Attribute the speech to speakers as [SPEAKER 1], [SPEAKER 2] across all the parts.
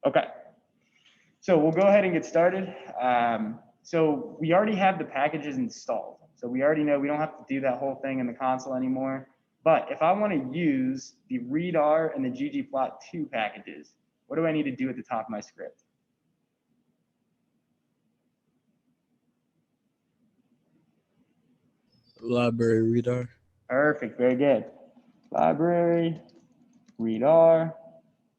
[SPEAKER 1] Okay, so we'll go ahead and get started. So we already have the packages installed. So we already know we don't have to do that whole thing in the console anymore. But if I want to use the readr and the ggplot2 packages, what do I need to do at the top of my script?
[SPEAKER 2] Library reader.
[SPEAKER 1] Perfect, very good. Library, readr,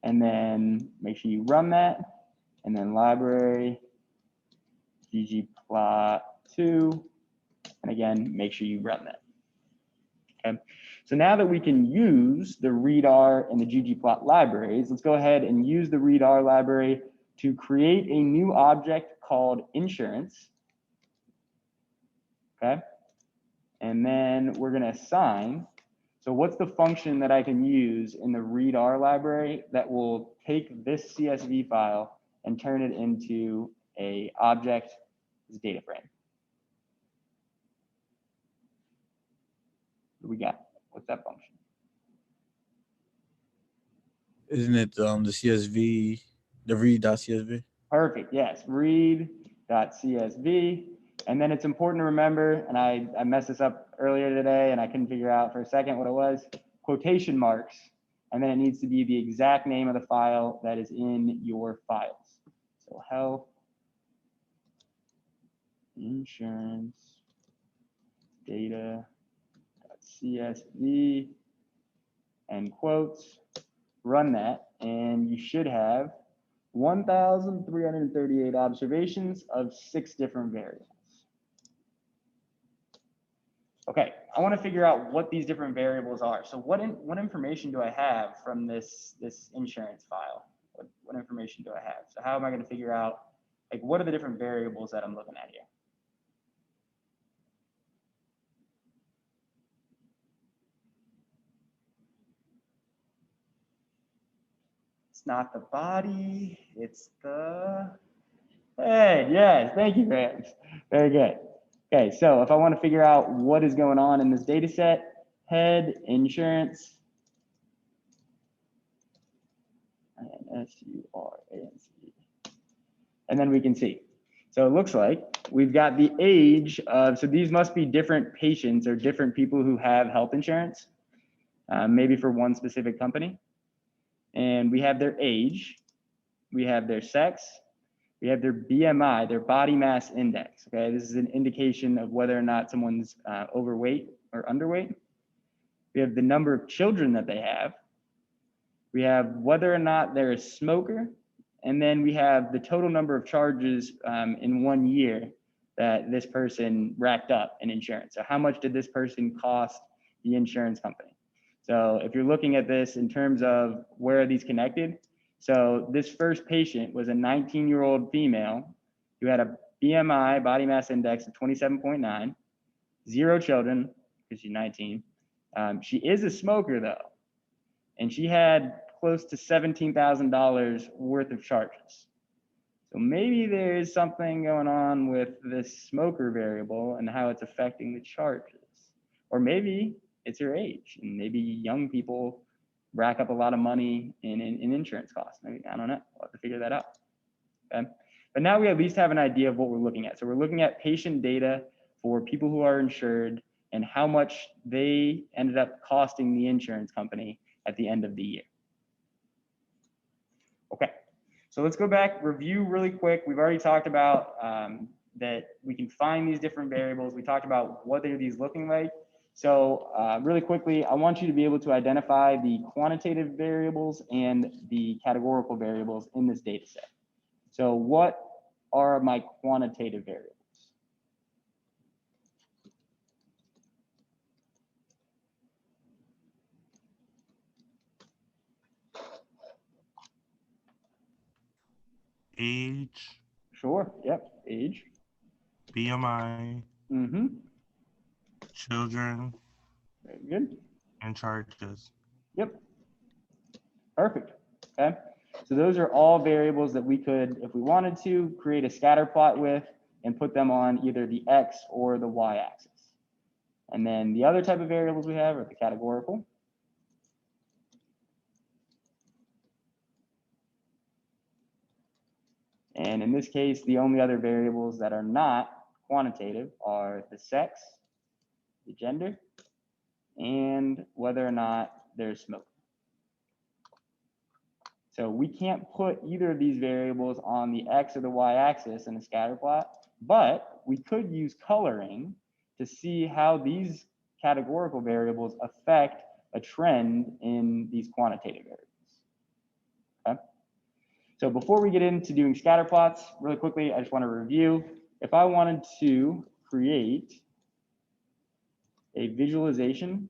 [SPEAKER 1] and then make sure you run that, and then library, ggplot2, and again, make sure you run that. Okay. So now that we can use the readr and the ggplot libraries, let's go ahead and use the readr library to create a new object called insurance. Okay. And then we're going to assign. So what's the function that I can use in the readr library that will take this CSV file and turn it into a object as a data frame? What do we got? What's that function?
[SPEAKER 2] Isn't it the CSV, the read.csv?
[SPEAKER 1] Perfect, yes, read.csv. And then it's important to remember, and I messed this up earlier today and I couldn't figure out for a second what it was, quotation marks, and then it needs to be the exact name of the file that is in your files. So health insurance data.csv and quotes, run that, and you should have 1,338 observations of 6 different variables. Okay, I want to figure out what these different variables are. So what information do I have from this insurance file? What information do I have? So how am I going to figure out, like, what are the different variables that I'm looking at here? It's not the body, it's the head. Yes, thank you, Grams. Very good. Okay, so if I want to figure out what is going on in this data set, head, insurance, SURANC, and then we can see. So it looks like we've got the age of, so these must be different patients or different people who have health insurance, maybe for one specific company. And we have their age, we have their sex, we have their BMI, their body mass index. Okay, this is an indication of whether or not someone's overweight or underweight. We have the number of children that they have. We have whether or not they're a smoker. And then we have the total number of charges in 1 year that this person racked up in insurance. So how much did this person cost the insurance company? So if you're looking at this in terms of where are these connected, so this first patient was a 19-year-old female who had a BMI, body mass index of 27.9, 0 children, because she's 19. She is a smoker though, and she had close to $17,000 worth of charges. So maybe there is something going on with this smoker variable and how it's affecting the charges. Or maybe it's her age, and maybe young people rack up a lot of money in insurance costs. Maybe, I don't know, we'll have to figure that out. Okay. But now we at least have an idea of what we're looking at. So we're looking at patient data for people who are insured and how much they ended up costing the insurance company at the end of the year. Okay, so let's go back, review really quick. We've already talked about that we can find these different variables. We talked about what are these looking like. So really quickly, I want you to be able to identify the quantitative variables and the categorical variables in this data set. So what are my quantitative variables?
[SPEAKER 3] Age,
[SPEAKER 1] Sure, yep, age.
[SPEAKER 3] BMI,
[SPEAKER 1] Mm-hmm,
[SPEAKER 3] children,
[SPEAKER 1] very good.
[SPEAKER 3] and charges.
[SPEAKER 1] Yep, perfect, okay. So those are all variables that we could, if we wanted to, create a scatter plot with and put them on either the X or the Y axis. And then the other type of variables we have are the categorical. And in this case, the only other variables that are not quantitative are the sex, the gender, and whether or not there's smoke. So we can't put either of these variables on the X or the Y axis in a scatter plot, but we could use coloring to see how these categorical variables affect a trend in these quantitative variables. Okay. So before we get into doing scatter plots, really quickly, I just want to review. If I wanted to create a visualization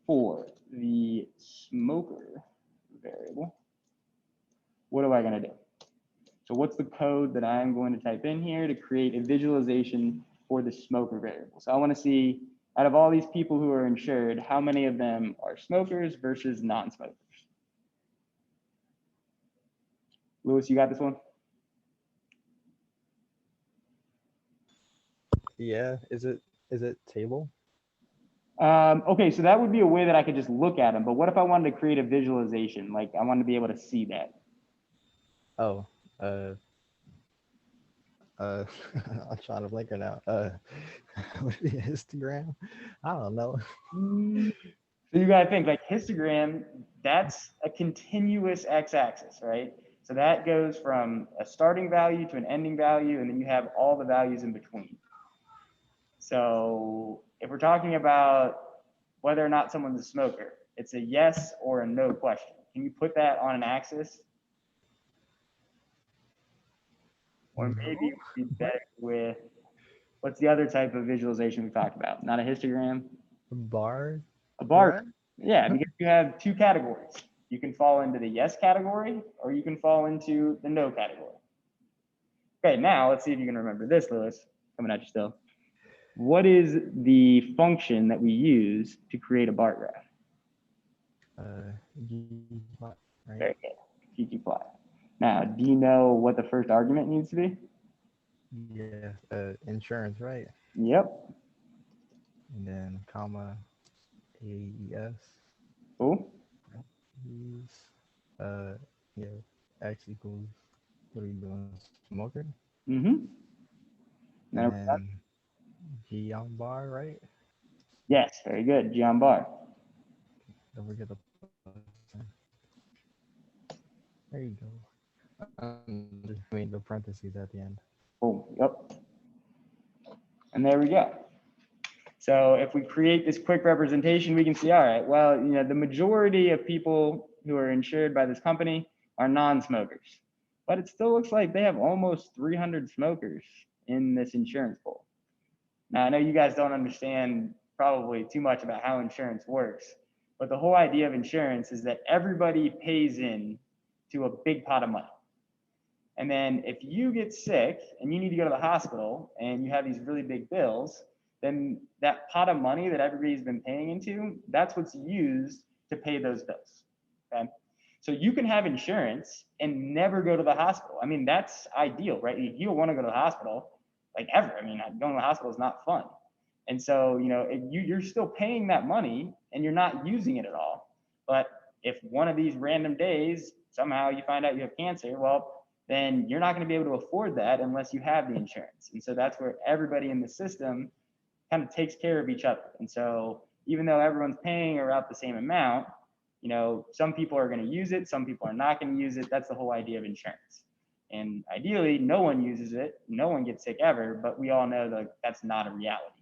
[SPEAKER 1] for the smoker variable, what am I going to do? So what's the code that I'm going to type in here to create a visualization for the smoker variable? So I want to see, out of all these people who are insured, how many of them are smokers versus non-smokers? Lewis, you got this one?
[SPEAKER 4] Yeah, is it table?
[SPEAKER 1] Okay, so that would be a way that I could just look at them, but what if I wanted to create a visualization? Like I wanted to be able to see that.
[SPEAKER 4] Oh, I'm trying to blink it out. Would it be a histogram? I don't know.
[SPEAKER 1] So you gotta think like histogram, that's a continuous x-axis, right? So that goes from a starting value to an ending value, and then you have all the values in between. So if we're talking about whether or not someone's a smoker, it's a yes or a no question. Can you put that on an axis? Or maybe it would be better with, what's the other type of visualization we talked about? Not a histogram?
[SPEAKER 4] Bar?
[SPEAKER 1] A bar.
[SPEAKER 4] graph?
[SPEAKER 1] Yeah, because you have two categories. You can fall into the yes category, or you can fall into the no category. Okay, now let's see if you can remember this, Lewis. Coming at you still. What is the function that we use to create a bar graph?
[SPEAKER 4] Ggplot, right?
[SPEAKER 1] Very good, ggplot. Now, do you know what the first argument needs to be?
[SPEAKER 4] Yeah, insurance, right?
[SPEAKER 1] Yep.
[SPEAKER 4] And then comma AES
[SPEAKER 1] Cool.
[SPEAKER 4] is yeah, X equals, what are you doing? Smoker?
[SPEAKER 1] Mm-hmm. Now,
[SPEAKER 4] And then G on bar, right?
[SPEAKER 1] yes, very good, Gian bar.
[SPEAKER 4] Don't forget the plus sign. There you go. I mean the parentheses at the end.
[SPEAKER 1] Boom, yep. And there we go. So if we create this quick representation, we can see, all right, well, you know, the majority of people who are insured by this company are non-smokers, but it still looks like they have almost 300 smokers in this insurance pool. Now, I know you guys don't understand probably too much about how insurance works, but the whole idea of insurance is that everybody pays in to a big pot of money. And then if you get sick and you need to go to the hospital and you have these really big bills, then that pot of money that everybody's been paying into, that's what's used to pay those bills. Okay. So you can have insurance and never go to the hospital. I mean, that's ideal, right? You don't want to go to the hospital like ever. I mean, going to the hospital is not fun. And so, you know, you're still paying that money and you're not using it at all. But if one of these random days, somehow you find out you have cancer, well, then you're not going to be able to afford that unless you have the insurance. And so that's where everybody in the system kind of takes care of each other. And so even though everyone's paying about the same amount, you know, some people are going to use it, some people are not going to use it. That's the whole idea of insurance. And ideally, no one uses it, no one gets sick ever, but we all know that that's not a reality.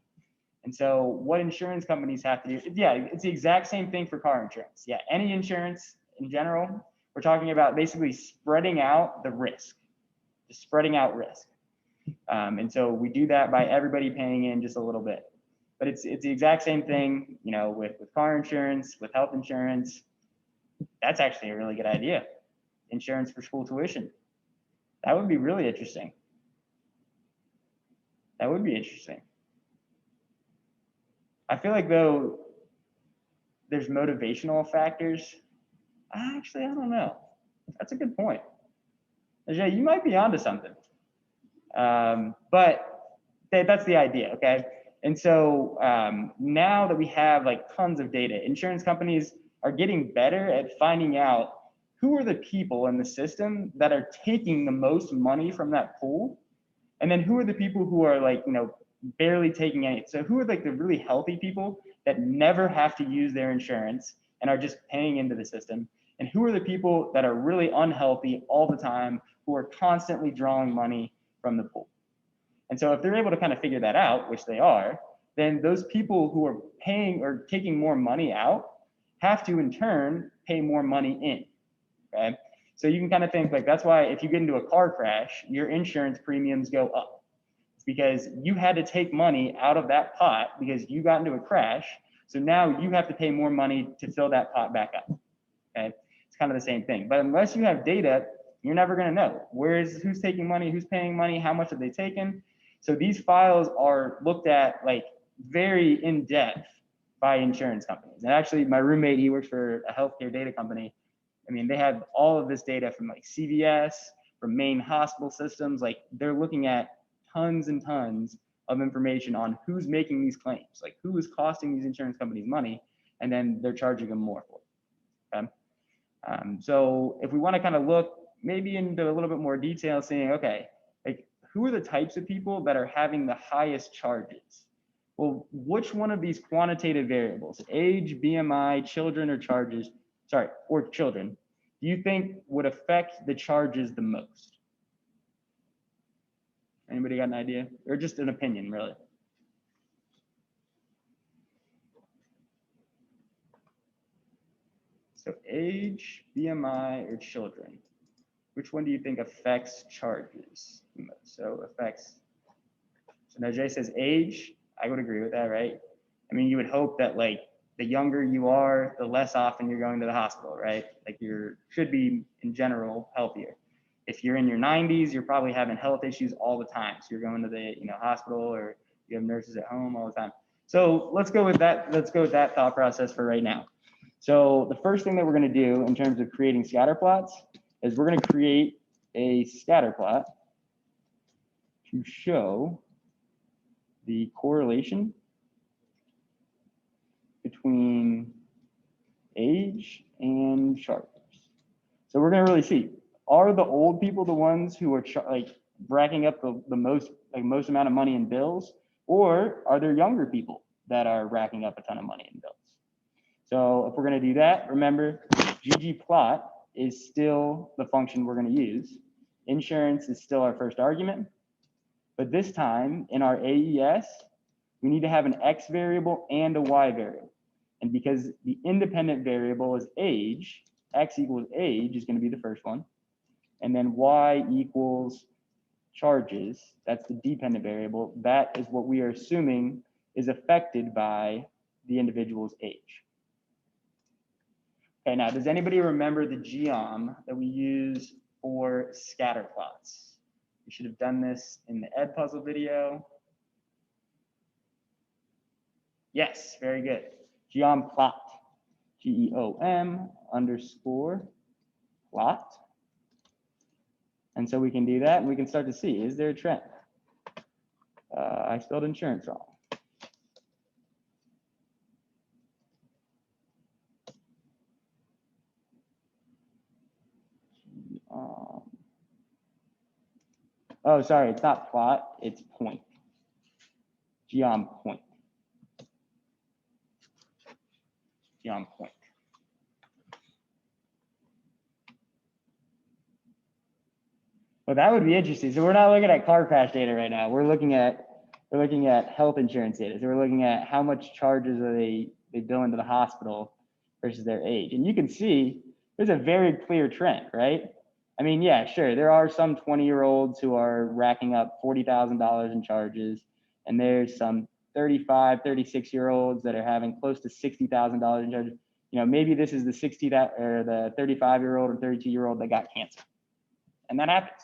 [SPEAKER 1] And so what insurance companies have to do, yeah, it's the exact same thing for car insurance. Yeah, any insurance in general, we're talking about basically spreading out the risk, just spreading out risk. And so we do that by everybody paying in just a little bit. But it's the exact same thing, you know, with car insurance, with health insurance. That's actually a really good idea. Insurance for school tuition. That would be really interesting. That would be interesting. I feel like though there's motivational factors. Actually, I don't know. That's a good point. Ajay, you might be onto something. But that's the idea, okay? And so now that we have like tons of data, insurance companies are getting better at finding out who are the people in the system that are taking the most money from that pool? And then who are the people who are like, barely taking any? So who are like the really healthy people that never have to use their insurance and are just paying into the system? And who are the people that are really unhealthy all the time, who are constantly drawing money from the pool? And so if they're able to kind of figure that out, which they are, then those people who are paying or taking more money out have to in turn pay more money in. Okay. So you can kind of think like, that's why if you get into a car crash, your insurance premiums go up. It's because you had to take money out of that pot because you got into a crash. So now you have to pay more money to fill that pot back up. Okay. It's kind of the same thing. But unless you have data, you're never going to know who's taking money, who's paying money, how much have they taken. So these files are looked at like very in depth by insurance companies. And actually my roommate, he works for a healthcare data company. I mean, they have all of this data from like CVS, from main hospital systems. Like they're looking at tons and tons of information on who's making these claims, like who is costing these insurance companies money, and then they're charging them more for it. Okay. So if we want to kind of look maybe into a little bit more detail, saying, okay, like who are the types of people that are having the highest charges? Well, which one of these quantitative variables, age, BMI, children, or children, do you think would affect the charges the most? Anybody got an idea? Or just an opinion, really? So age, BMI, or children? Which one do you think affects charges the most? So Najee says age. I would agree with that, right? I mean, you would hope that like the younger you are, the less often you're going to the hospital, right? Like you should be in general healthier. If you're in your 90s, you're probably having health issues all the time. So you're going to the hospital, or you have nurses at home all the time. So let's go with that. Let's go with that thought process for right now. So the first thing that we're going to do in terms of creating scatter plots is we're going to create a scatter plot to show the correlation between age and charges. So we're going to really see, are the old people the ones who are like racking up the most amount of money in bills, or are there younger people that are racking up a ton of money in bills? So if we're going to do that, remember ggplot is still the function we're going to use. Insurance is still our first argument, but this time in our AES, we need to have an X variable and a Y variable. And because the independent variable is age, X equals age is going to be the first one. And then Y equals charges, that's the dependent variable. That is what we are assuming is affected by the individual's age. Okay, now does anybody remember the geom that we use for scatter plots? We should have done this in the Edpuzzle video. Yes, very good. Geom plot, GEOM _ plot. And so we can do that, and we can start to see, is there a trend? I spelled insurance wrong. Oh, sorry, it's not plot, it's point. Geom point. Geom point. Well, that would be interesting. So we're not looking at car crash data right now. We're looking at health insurance data. So we're looking at how much charges are they bill into the hospital versus their age. And you can see there's a very clear trend, right? I mean, yeah, sure. There are some 20-year-olds who are racking up $40,000 in charges, and there's some 35, 36-year-olds that are having close to $60,000 in charges. Maybe this is the 35-year-old or 32-year-old that got cancer, and that happens.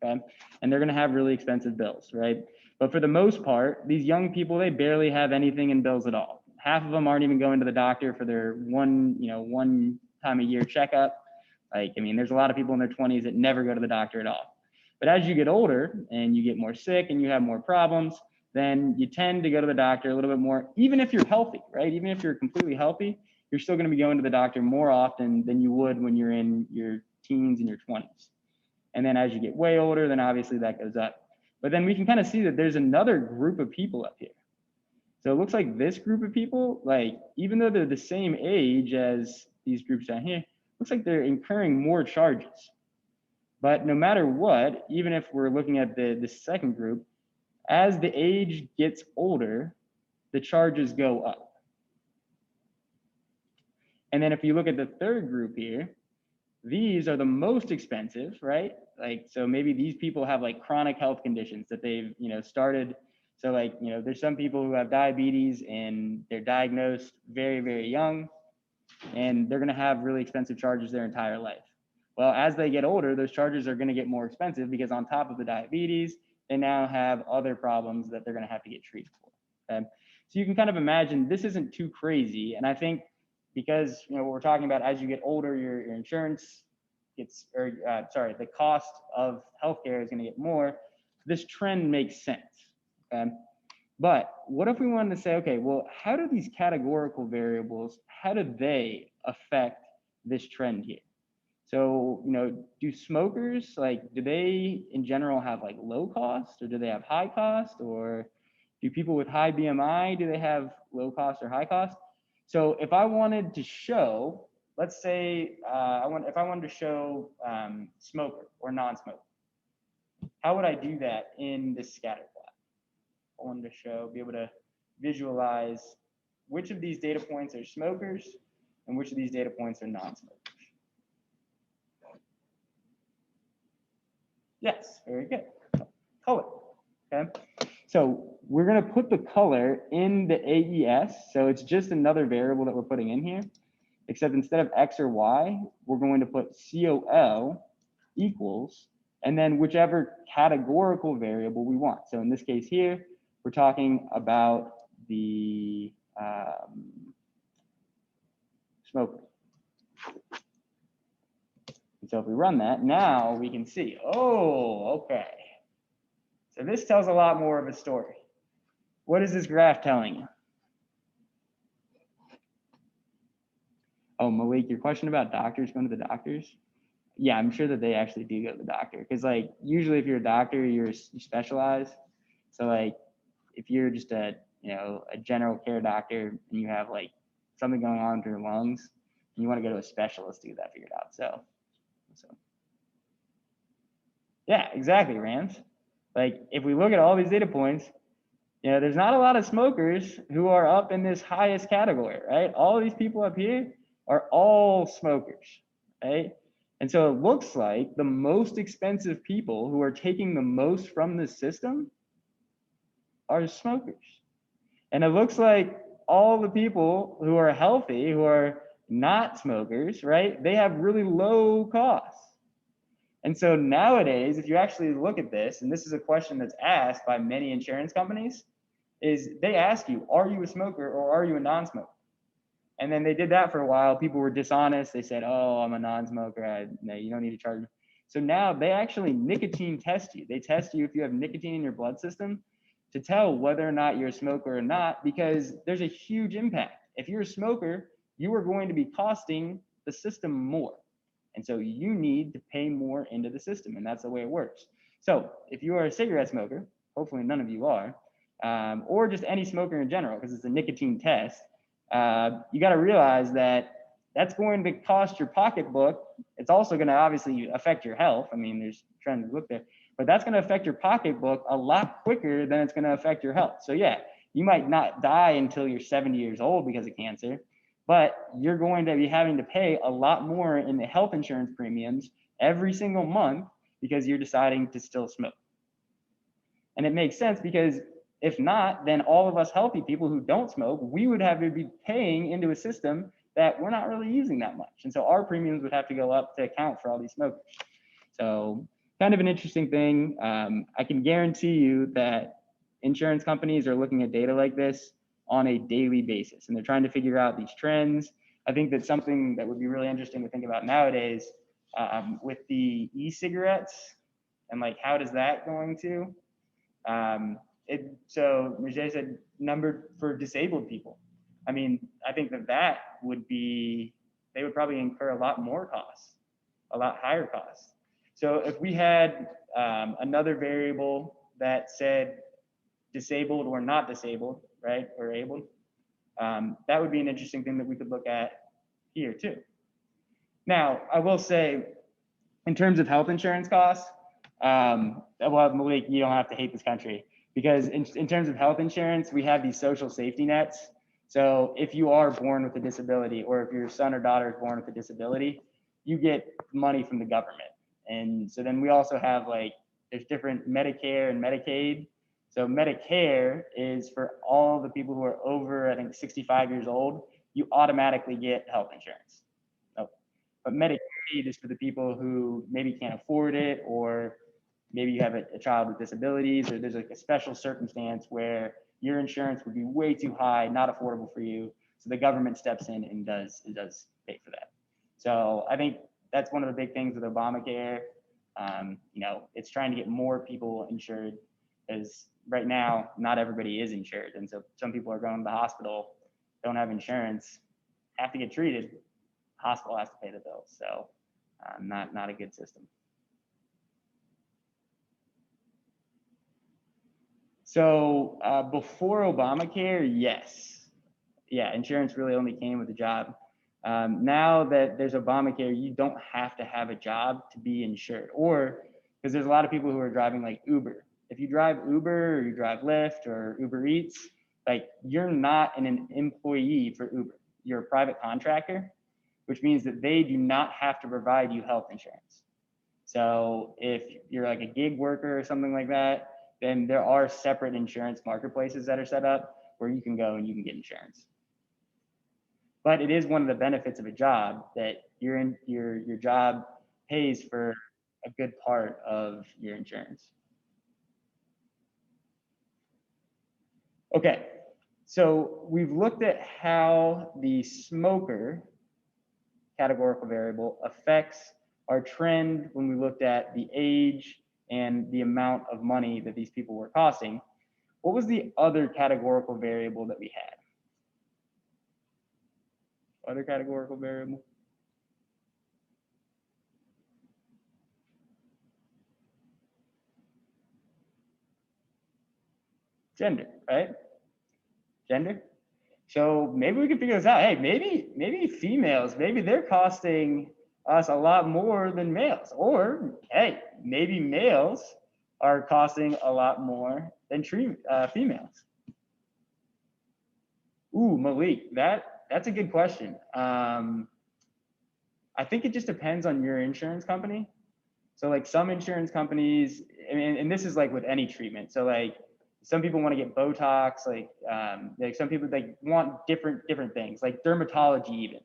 [SPEAKER 1] Okay, and they're going to have really expensive bills, right? But for the most part, these young people, they barely have anything in bills at all. Half of them aren't even going to the doctor for their one time a year checkup. There's a lot of people in their 20s that never go to the doctor at all. But as you get older and you get more sick and you have more problems, then you tend to go to the doctor a little bit more, even if you're healthy, right? Even if you're completely healthy, you're still going to be going to the doctor more often than you would when you're in your teens and your 20s. And then as you get way older, then obviously that goes up. But then we can kind of see that there's another group of people up here. So it looks like this group of people, like even though they're the same age as these groups down here, looks like they're incurring more charges. But no matter what, even if we're looking at the second group, as the age gets older, the charges go up. And then if you look at the third group here, these are the most expensive, right? Like, so maybe these people have like chronic health conditions that they've, started. So like, there's some people who have diabetes and they're diagnosed very, very young, and they're going to have really expensive charges their entire life. Well, as they get older, those charges are going to get more expensive because on top of the diabetes, they now have other problems that they're going to have to get treated for. Okay? So you can kind of imagine this isn't too crazy. And I think because, what we're talking about, as you get older, your insurance gets, the cost of healthcare is going to get more. This trend makes sense. Okay? But what if we wanted to say, okay, well, how do these categorical variables, how do they affect this trend here? So, do smokers, do they in general have like low cost, or do they have high cost, or do people with high BMI, do they have low cost or high cost? So if I wanted to show, let's say, if I wanted to show smoker or non-smoker, how would I do that in this scatter plot? I wanted to be able to visualize which of these data points are smokers and which of these data points are non-smokers. Yes, very good. Color, okay? So we're gonna put the color in the AES, so it's just another variable that we're putting in here, except instead of X or Y, we're going to put COL equals, and then whichever categorical variable we want. So in this case here, we're talking about the smoker. So if we run that, now we can see, oh, okay. So this tells a lot more of a story. What is this graph telling you? Oh, Malik, your question about doctors going to the doctors? Yeah, I'm sure that they actually do go to the doctor, because like usually if you're a doctor, you specialize. So like if you're just a general care doctor and you have like something going on with your lungs, and you want to go to a specialist to get that figured out. So yeah, exactly, Rams. Like if we look at all these data points, there's not a lot of smokers who are up in this highest category, right? All these people up here are all smokers, right? And so it looks like the most expensive people who are taking the most from the system are smokers. And it looks like all the people who are healthy, who are not smokers, right? They have really low costs. And so nowadays, if you actually look at this, and this is a question that's asked by many insurance companies, is they ask you, are you a smoker or are you a non-smoker? And then they did that for a while. People were dishonest. They said, oh, I'm a non-smoker. No, you don't need to charge me. So now they actually nicotine test you. They test you if you have nicotine in your blood system to tell whether or not you're a smoker or not, because there's a huge impact. If you're a smoker, you are going to be costing the system more. And so you need to pay more into the system, and that's the way it works. So if you are a cigarette smoker, hopefully none of you are, or just any smoker in general, because it's a nicotine test, you got to realize that that's going to cost your pocketbook. It's also going to obviously affect your health. I mean, there's trends to look there, but that's going to affect your pocketbook a lot quicker than it's going to affect your health. So yeah, you might not die until you're 70 years old because of cancer, but you're going to be having to pay a lot more in the health insurance premiums every single month because you're deciding to still smoke. And it makes sense, because if not, then all of us healthy people who don't smoke, we would have to be paying into a system that we're not really using that much. And so our premiums would have to go up to account for all these smokers. So kind of an interesting thing. I can guarantee you that insurance companies are looking at data like this on a daily basis, and they're trying to figure out these trends. I think that's something that would be really interesting to think about nowadays with the e-cigarettes, and like, how does that going to? So Mujay said number for disabled people. I mean, I think that would be, they would probably incur a lot more costs, a lot higher costs. So if we had another variable that said disabled or not disabled, right, or able, that would be an interesting thing that we could look at here too. Now, I will say, in terms of health insurance costs, well, Malik, you don't have to hate this country, because in terms of health insurance, we have these social safety nets. So if you are born with a disability, or if your son or daughter is born with a disability, you get money from the government. And so then we also have, like, there's different Medicare and Medicaid. So Medicare is for all the people who are over, I think, 65 years old. You automatically get health insurance. Oh. But Medicaid is for the people who maybe can't afford it, or maybe you have a child with disabilities, or there's like a special circumstance where your insurance would be way too high, not affordable for you. So the government steps in and does pay for that. So I think that's one of the big things with Obamacare. You know, it's trying to get more people insured, because right now not everybody is insured, and so some people are going to the hospital, don't have insurance, have to get treated, hospital has to pay the bills. So not a good system. So before Obamacare, yes, yeah, insurance really only came with a job. Now that there's Obamacare, you don't have to have a job to be insured, or because there's a lot of people who are driving like Uber. If you drive Uber, or you drive Lyft or Uber Eats, like, you're not an employee for Uber. You're a private contractor, which means that they do not have to provide you health insurance. So if you're like a gig worker or something like that, then there are separate insurance marketplaces that are set up where you can go and you can get insurance. But it is one of the benefits of a job that your job pays for a good part of your insurance. Okay, so we've looked at how the smoker categorical variable affects our trend when we looked at the age and the amount of money that these people were costing. What was the other categorical variable that we had? Other categorical variable? Gender, right? Gender. So maybe we can figure this out. Hey, maybe females, maybe they're costing us a lot more than males. Or hey, maybe males are costing a lot more than females. Ooh, Malik, that's a good question. I think it just depends on your insurance company. So like some insurance companies, and this is like with any treatment. So like some people want to get Botox, like some people like want different things, like dermatology even.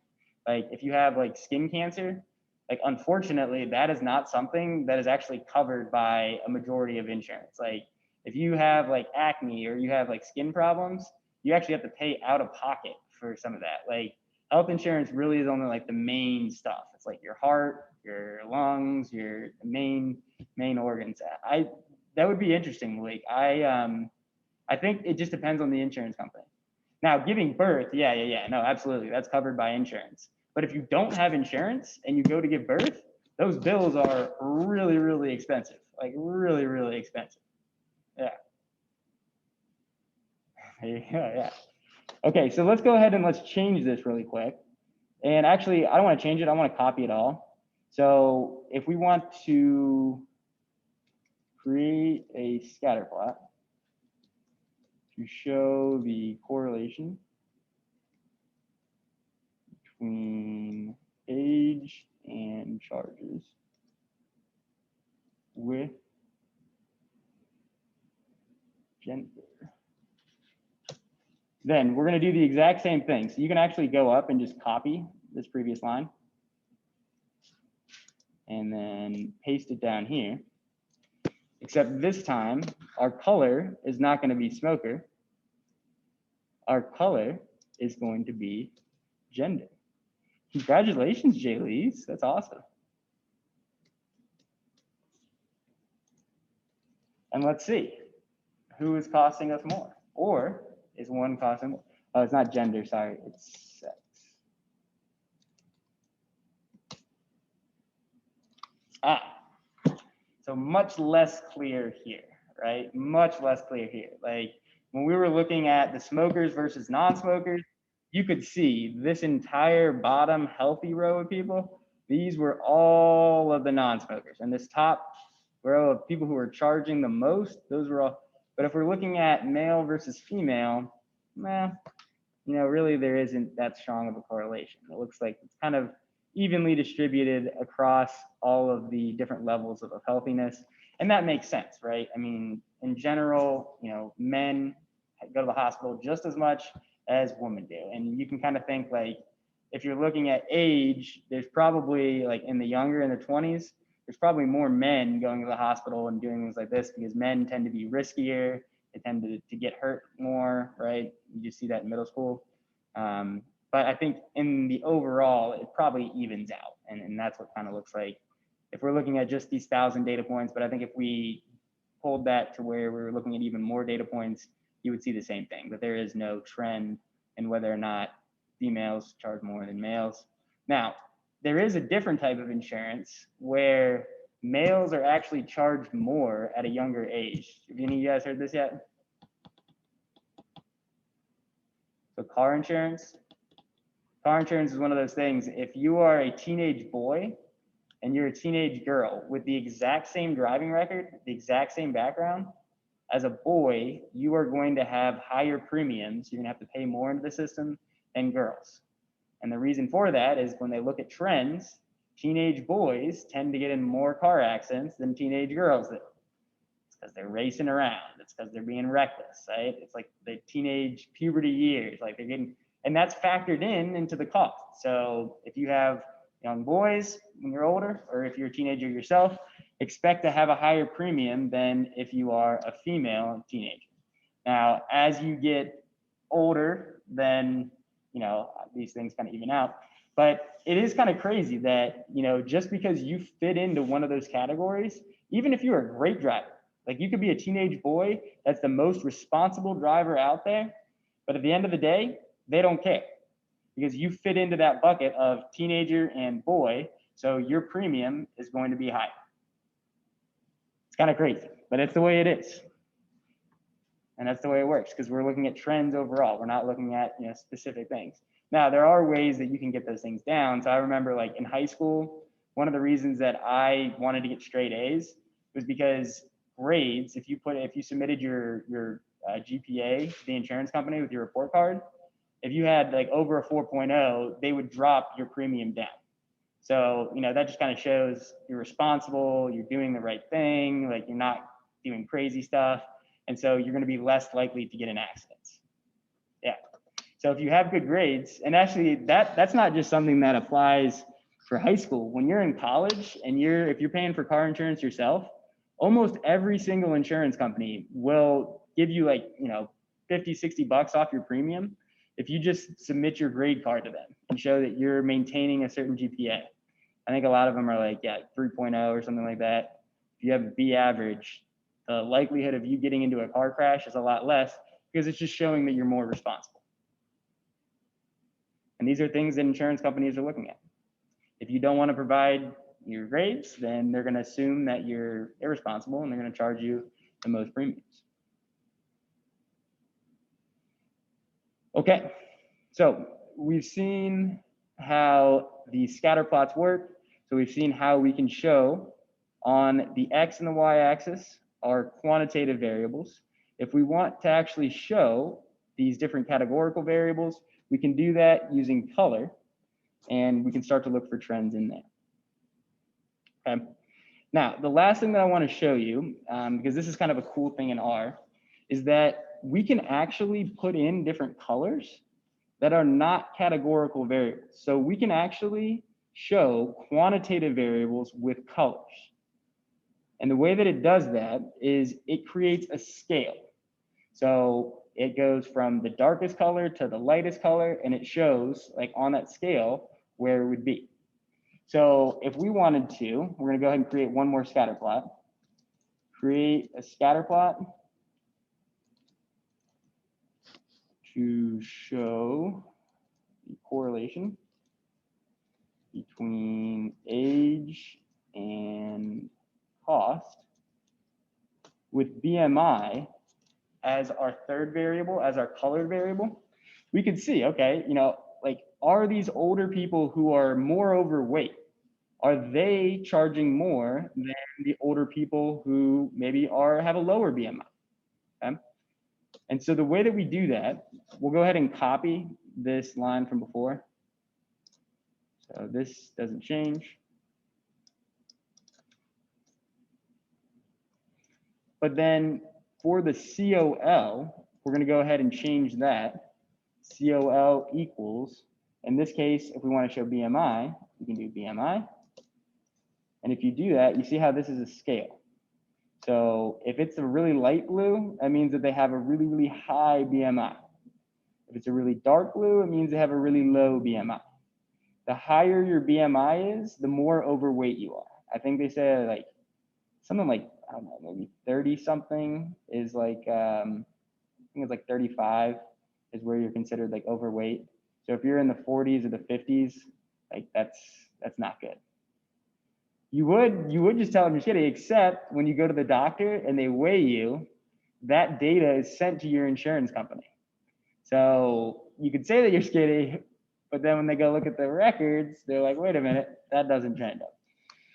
[SPEAKER 1] Like if you have like skin cancer, like unfortunately that is not something that is actually covered by a majority of insurance. Like if you have like acne or you have like skin problems, you actually have to pay out of pocket for some of that. Like health insurance really is only like the main stuff. It's like your heart, your lungs, your main organs. That would be interesting, Malik. I think it just depends on the insurance company. Now, giving birth, yeah, no, absolutely, that's covered by insurance. But if you don't have insurance and you go to give birth, those bills are really, really expensive. Like really, really expensive. Yeah. Yeah. Okay, so let's go ahead and let's change this really quick. And actually, I don't want to change it. I want to copy it all. So if we want to create a scatter plot to show the correlation between age and charges with gender, then we're going to do the exact same thing. So you can actually go up and just copy this previous line and then paste it down here. Except this time, our color is not going to be smoker. Our color is going to be gender. Congratulations, Jay Lees. That's awesome. And let's see, who is costing us more? Or is one costing more? Oh, it's not gender, sorry, it's sex. So much less clear here, right? Much less clear here. Like when we were looking at the smokers versus non-smokers, you could see this entire bottom healthy row of people. These were all of the non-smokers, and this top row of people who were charging the most, those were all. But if we're looking at male versus female, really there isn't that strong of a correlation. It looks like it's kind of evenly distributed across all of the different levels of healthiness. And that makes sense, right? I mean, in general, men go to the hospital just as much as women do. And you can kind of think like, if you're looking at age, there's probably like in the 20s, there's probably more men going to the hospital and doing things like this because men tend to be riskier. They tend to get hurt more, right? You just see that in middle school. But I think in the overall, it probably evens out. And that's what kind of looks like if we're looking at just these 1,000 data points. But I think if we pulled that to where we were looking at even more data points, you would see the same thing, that there is no trend in whether or not females charge more than males. Now, there is a different type of insurance where males are actually charged more at a younger age. Have any of you guys heard this yet? So car insurance. Car insurance is one of those things. If you are a teenage boy and you're a teenage girl with the exact same driving record, the exact same background, as a boy, you are going to have higher premiums. You're going to have to pay more into the system than girls. And the reason for that is when they look at trends, teenage boys tend to get in more car accidents than teenage girls do. It's because they're racing around. It's because they're being reckless, right? It's like the teenage puberty years, like they're getting, and that's factored into the cost. So if you have young boys when you're older, or if you're a teenager yourself, expect to have a higher premium than if you are a female teenager. Now, as you get older, then these things kind of even out. But it is kind of crazy that just because you fit into one of those categories, even if you're a great driver, like you could be a teenage boy that's the most responsible driver out there, but at the end of the day, they don't care because you fit into that bucket of teenager and boy, so your premium is going to be higher. It's kind of crazy, but it's the way it is. And that's the way it works because we're looking at trends overall. We're not looking at specific things. Now, there are ways that you can get those things down. So I remember like in high school, one of the reasons that I wanted to get straight A's was because grades, if you submitted your GPA to the insurance company with your report card, if you had like over a 4.0, they would drop your premium down. So, that just kind of shows you're responsible, you're doing the right thing, like you're not doing crazy stuff. And so you're going to be less likely to get in accidents. Yeah. So if you have good grades, and actually that's not just something that applies for high school. When you're in college and if you're paying for car insurance yourself, almost every single insurance company will give you like, $50, $60 off your premium if you just submit your grade card to them and show that you're maintaining a certain GPA. I think a lot of them are like, 3.0 or something like that. If you have a B average, the likelihood of you getting into a car crash is a lot less because it's just showing that you're more responsible. And these are things that insurance companies are looking at. If you don't want to provide your grades, then they're going to assume that you're irresponsible and they're going to charge you the most premiums. Okay, so we've seen how the scatter plots work. So we've seen how we can show on the X and the Y axis are quantitative variables. If we want to actually show these different categorical variables, we can do that using color, and we can start to look for trends in there. Okay. Now, the last thing that I want to show you, because this is kind of a cool thing in R, is that we can actually put in different colors that are not categorical variables. So we can actually show quantitative variables with colors. And the way that it does that is it creates a scale. So it goes from the darkest color to the lightest color, and it shows like on that scale where it would be. So if we wanted to, we're gonna go ahead and create one more scatter plot. Create a scatter plot. to show the correlation between age and cost with BMI as our third variable, as our colored variable, we could see, okay, like, are these older people who are more overweight, are they charging more than the older people who maybe have a lower BMI? Okay? And so the way that we do that, we'll go ahead and copy this line from before. So this doesn't change. But then for the COL, we're going to go ahead and change that. COL equals, in this case, if we want to show BMI, we can do BMI. And if you do that, you see how this is a scale. So if it's a really light blue, that means that they have a really, really high BMI. If it's a really dark blue, it means they have a really low BMI. The higher your BMI is, the more overweight you are. I think they say like something like, I don't know, maybe 30 something is like, I think it's like 35 is where you're considered like overweight. So if you're in the 40s or the 50s, like that's not good. You would just tell them you're skinny, except when you go to the doctor and they weigh you, that data is sent to your insurance company. So you could say that you're skinny, but then when they go look at the records, they're like, wait a minute, that doesn't trend up.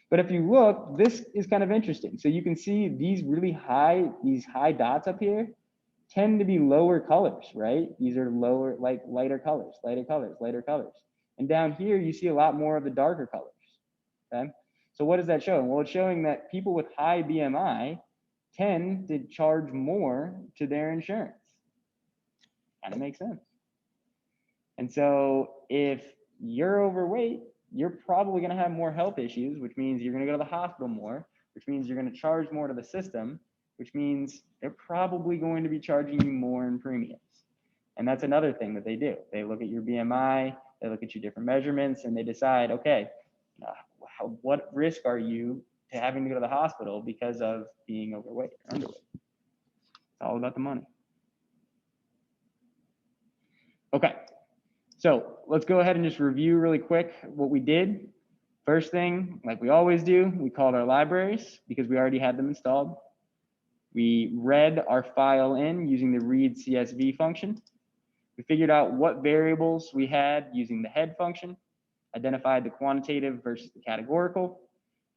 [SPEAKER 1] But if you look, this is kind of interesting. So you can see these really high, these high dots up here tend to be lower colors, right? These are lower, like lighter colors, lighter colors, lighter colors. And down here, you see a lot more of the darker colors, okay? So what is that showing? Well, it's showing that people with high BMI tend to charge more to their insurance. Kind of makes sense. And so if you're overweight, you're probably going to have more health issues, which means you're going to go to the hospital more, which means you're going to charge more to the system, which means they're probably going to be charging you more in premiums. And that's another thing that they do. They look at your BMI, they look at your different measurements, and they decide, okay, what risk are you to having to go to the hospital because of being overweight or underweight? It's all about the money. Okay, so let's go ahead and just review really quick what we did. First thing, like we always do, we called our libraries because we already had them installed. We read our file in using the read CSV function. We figured out what variables we had using the head function, identified the quantitative versus the categorical,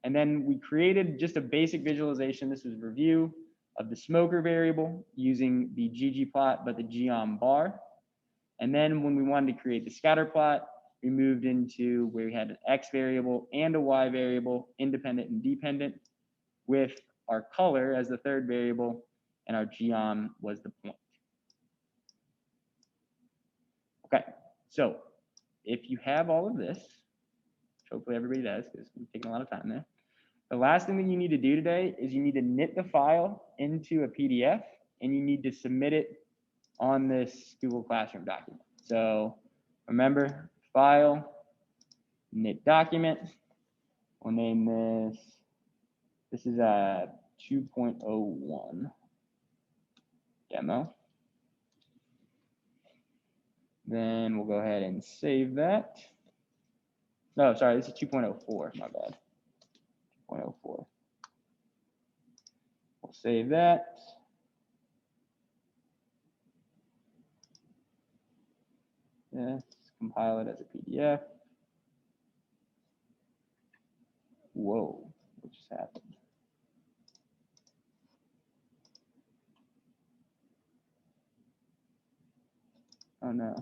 [SPEAKER 1] and then we created just a basic visualization. This was review of the smoker variable using the ggplot, but the geom bar. And then when we wanted to create the scatter plot, we moved into where we had an X variable and a Y variable, independent and dependent, with our color as the third variable, and our geom was the point. Okay, so if you have all of this, which hopefully everybody does, because we've taken a lot of time there, the last thing that you need to do today is you need to knit the file into a PDF, and you need to submit it on this Google Classroom document. So remember, file, knit document. We'll name this is a 2.01 demo. Then we'll go ahead and save that. No, sorry, this is 2.04, my bad. 2.04. We'll save that. Yes, compile it as a PDF. Whoa, what just happened? Oh no.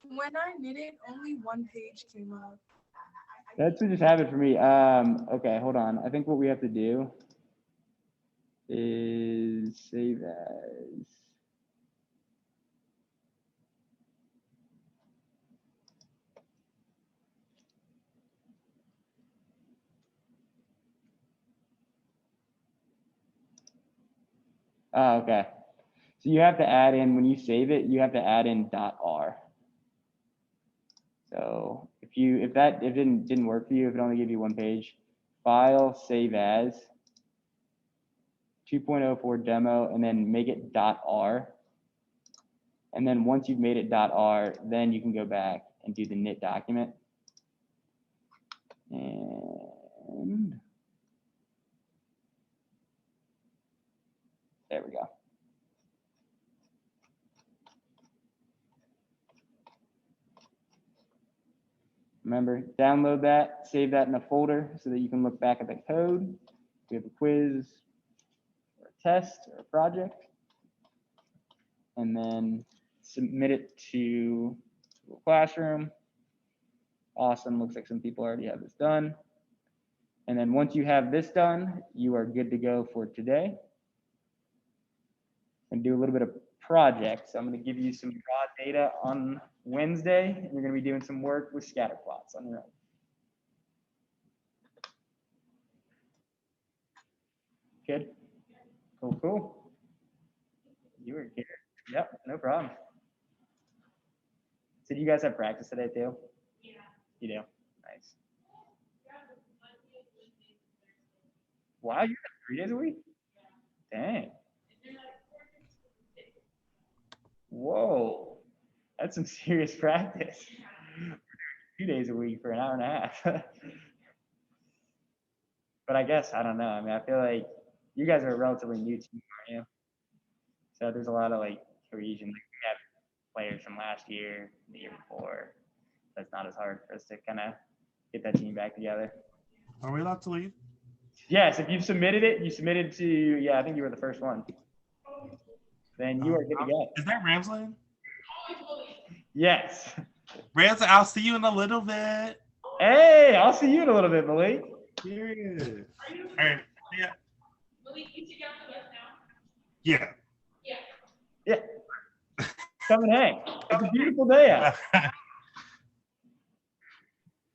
[SPEAKER 5] When I knitted, only one page came up.
[SPEAKER 1] That's what just happened for me. Okay, hold on. I think what we have to do is save as. Oh, okay. So you have to add in, when you save it, you have to add in .r. So if that didn't work for you, if it only gave you one page, file, save as, 2.04 demo, and then make it .r. And then once you've made it .r, then you can go back and do the knit document. And there we go. Remember, download that, save that in a folder so that you can look back at the code. We have a quiz or a test or a project. And then submit it to Google Classroom. Awesome, looks like some people already have this done. And then once you have this done, you are good to go for today. And do a little bit of project. So I'm going to give you some raw data on Wednesday, and you're going to be doing some work with scatter plots on your own. Good? Cool, cool. You were good. Yep, no problem. So do you guys have practice today too? Yeah. You do? Nice. Wow, you're 3 days a week? Dang. Whoa, that's some serious practice. 2 days a week for an hour and a half. But I guess, I don't know. I mean, I feel like you guys are a relatively new team, aren't you? So there's a lot of like cohesion. Like we have players from last year, the year before. So it's not as hard for us to kind of get that team back together.
[SPEAKER 3] Are we allowed to leave?
[SPEAKER 1] Yes, if you've submitted it, you submitted to, yeah, I think you were the first one. Then you are good to go.
[SPEAKER 3] Is that Ramsland?
[SPEAKER 1] Yes.
[SPEAKER 3] Ramsland, I'll see you in a little bit.
[SPEAKER 1] Hey, I'll see you in a little bit, Malik.
[SPEAKER 3] Period. All right. Yeah.
[SPEAKER 6] Malik, you together with us now?
[SPEAKER 3] Yeah.
[SPEAKER 1] Yeah. Come and hang. It's a beautiful day out.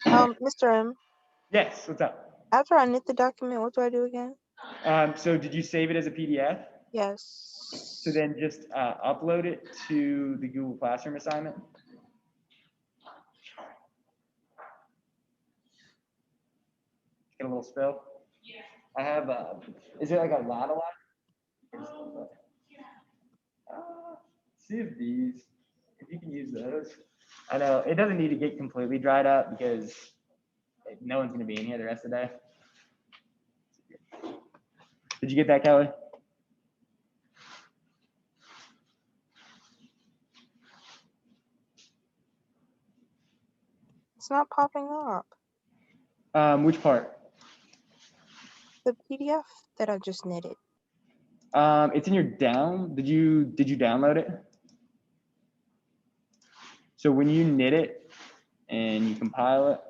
[SPEAKER 7] Mr. M,
[SPEAKER 1] Yes, what's up?
[SPEAKER 7] after I knit the document, what do I do again?
[SPEAKER 1] So did you save it as a PDF?
[SPEAKER 7] Yes.
[SPEAKER 1] So then just upload it to the Google Classroom assignment. Get a little spill?
[SPEAKER 6] Yeah.
[SPEAKER 1] I have, is it like a lot? See if these, if you can use those. I know, it doesn't need to get completely dried up because no one's gonna be in here the rest of the day. Did you get that, Kelly?
[SPEAKER 7] It's not popping up.
[SPEAKER 1] Which part?
[SPEAKER 7] The PDF that I just knitted.
[SPEAKER 1] It's in your did you download it? So when you knit it and you compile it,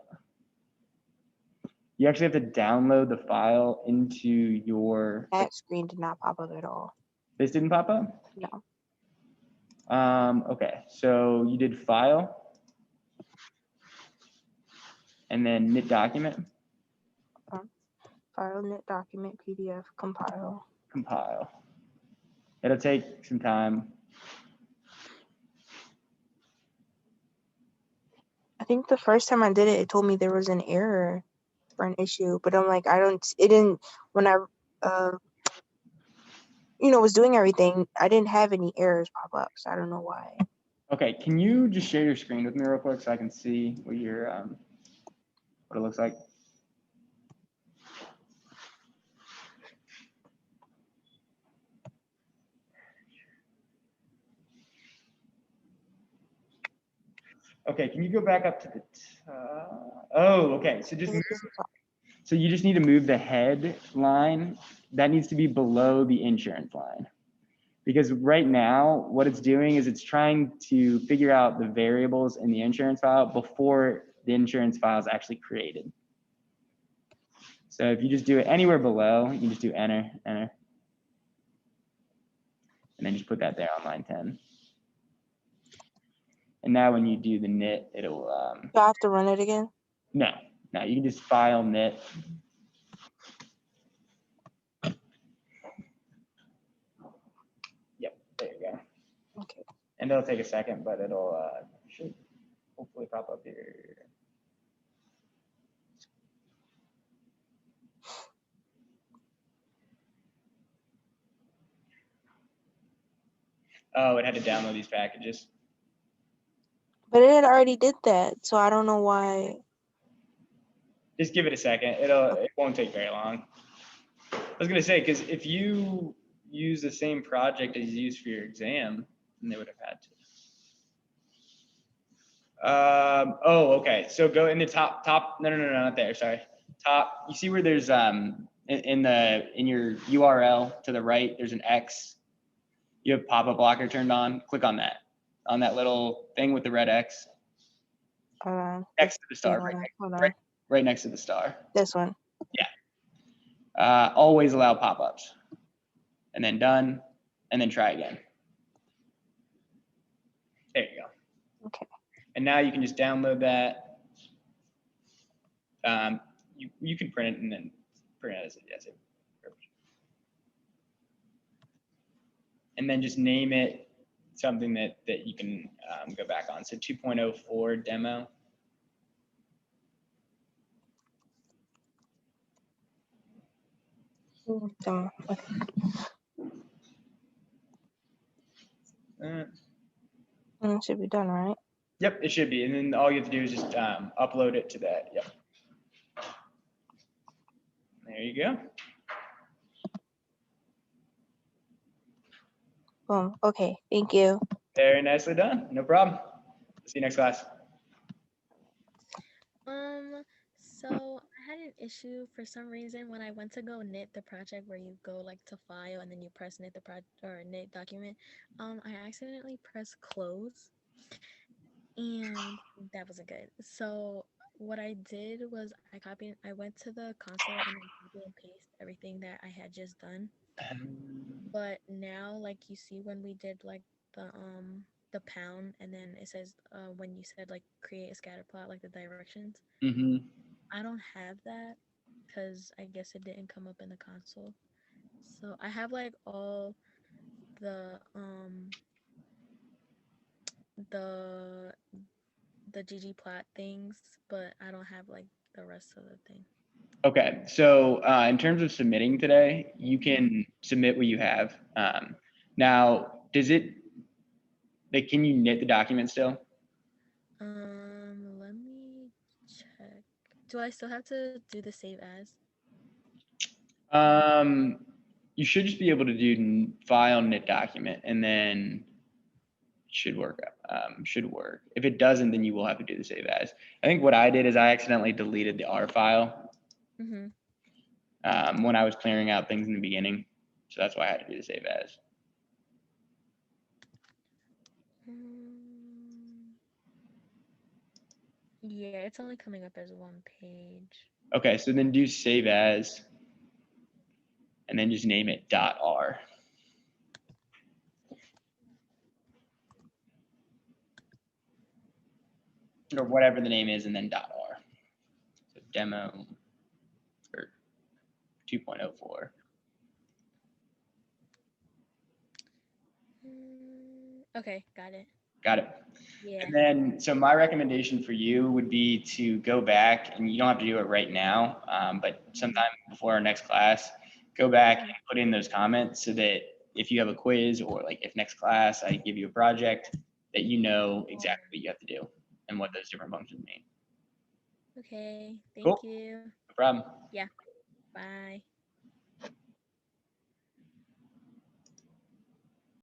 [SPEAKER 1] you actually have to download the file into your,
[SPEAKER 7] That screen did not pop up at all.
[SPEAKER 1] this didn't pop up?
[SPEAKER 7] No.
[SPEAKER 1] Okay, so you did file and then knit document,
[SPEAKER 7] File, knit document, PDF, compile.
[SPEAKER 1] compile. It'll take some time.
[SPEAKER 7] I think the first time I did it, it told me there was an error for an issue, but I'm like, it didn't, when I, was doing everything, I didn't have any errors pop up, so I don't know why.
[SPEAKER 1] Okay, can you just share your screen with me real quick so I can see what your, what it looks like? Okay, can you go back up to the, oh, okay, so just move, so you just need to move the head line. That needs to be below the insurance line. Because right now, what it's doing is it's trying to figure out the variables in the insurance file before the insurance file is actually created. So if you just do it anywhere below, you can just do enter, enter. And then just put that there on line 10. And now when you do the knit, it'll,
[SPEAKER 7] Do I have to run it again?
[SPEAKER 1] no, you can just file knit. Yep, there you go.
[SPEAKER 7] Okay.
[SPEAKER 1] And it'll take a second, but it'll should hopefully pop up here. Oh, it had to download these packages.
[SPEAKER 7] But it had already did that, so I don't know why.
[SPEAKER 1] Just give it a second. It won't take very long. I was gonna say, because if you use the same project as you used for your exam, then they would have had to. Oh, okay. So go in the top. No, not there. Sorry. Top. You see where there's in your URL to the right, there's an X. You have pop-up blocker turned on. Click on that little thing with the red X
[SPEAKER 7] Hold on.
[SPEAKER 1] next to the star,
[SPEAKER 7] Hold on.
[SPEAKER 1] right next to the star.
[SPEAKER 7] This one.
[SPEAKER 1] Always allow pop-ups, and then done, and then try again. There you go.
[SPEAKER 7] Okay.
[SPEAKER 1] And now you can just download that. You can print it and then print it as a yes. And then just name it something that you can go back on. So 2.04 demo.
[SPEAKER 7] Okay. It should be done, right?
[SPEAKER 1] Yep, it should be. And then all you have to do is just upload it to that. Yep. There you go.
[SPEAKER 7] Boom. Okay. Thank you.
[SPEAKER 1] Very nicely done. No problem. See you next class.
[SPEAKER 8] So I had an issue for some reason when I went to go knit the project where you go like to file and then you press knit the project or knit document. I accidentally pressed close and that wasn't good. So what I did was I went to the console and I copy and paste everything that I had just done. But now, like you see when we did like the pound and then it says when you said like create a scatter plot, like the directions.
[SPEAKER 1] Mm-hmm.
[SPEAKER 8] I don't have that because I guess it didn't come up in the console. So I have like all the ggplot things, but I don't have like the rest of the thing.
[SPEAKER 1] Okay, so in terms of submitting today, you can submit what you have. Now, can you knit the document still?
[SPEAKER 8] Let me check. Do I still have to do the save as?
[SPEAKER 1] You should just be able to do file knit document and then it should work. Should work. If it doesn't, then you will have to do the save as. I think what I did is I accidentally deleted the R file when I was clearing out things in the beginning. So that's why I had to do the save as.
[SPEAKER 8] Yeah, it's only coming up as one page.
[SPEAKER 1] Okay, so then do save as, and then just name it .r. Or whatever the name is, and then .r. So demo or 2.04.
[SPEAKER 8] Okay, got it.
[SPEAKER 1] Got it.
[SPEAKER 8] Yeah.
[SPEAKER 1] And then, so my recommendation for you would be to go back, and you don't have to do it right now, but sometime before our next class, go back and put in those comments so that if you have a quiz or like if next class I give you a project, that you know exactly what you have to do and what those different functions mean.
[SPEAKER 8] Okay, thank
[SPEAKER 1] Cool.
[SPEAKER 8] you.
[SPEAKER 1] No problem.
[SPEAKER 8] Yeah, bye.